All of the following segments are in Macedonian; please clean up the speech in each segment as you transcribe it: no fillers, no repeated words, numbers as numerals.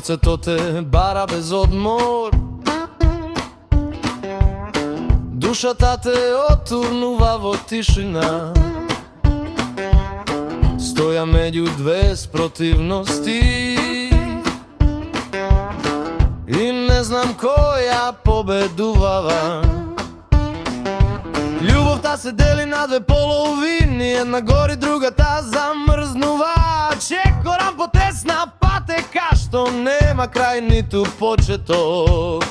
Срцето те бара без одмор, душата те отурнува во тишина. Стоја меѓу две спротивности и не знам која победувава. Љубовта се дели на две половини, една гори, другата замрзнува. Чекорам по тесна патека што нема крај ниту почеток.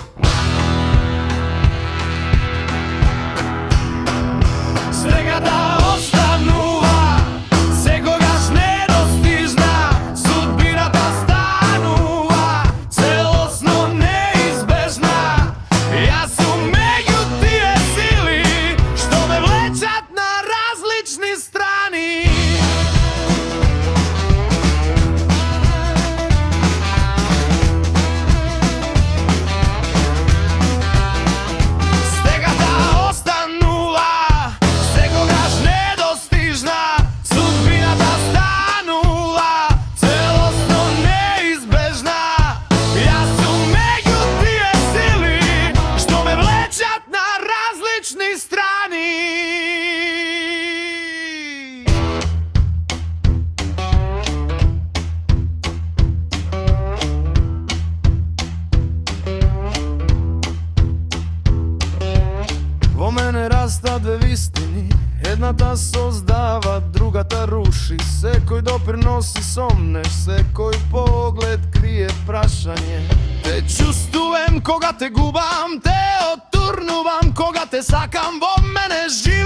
Снегата останува, секогаш недостижна, судбината станува целосно неизбежна. Јас сум меѓу тие сили што ме влечат на различни страни. Во мене раста две вистини, едната создава, другата руши. Секој доприноси сомнеш, секој поглед крие прашање. Те чувствувам кога те губам, те отурнувам кога те сакам, во мене живееш.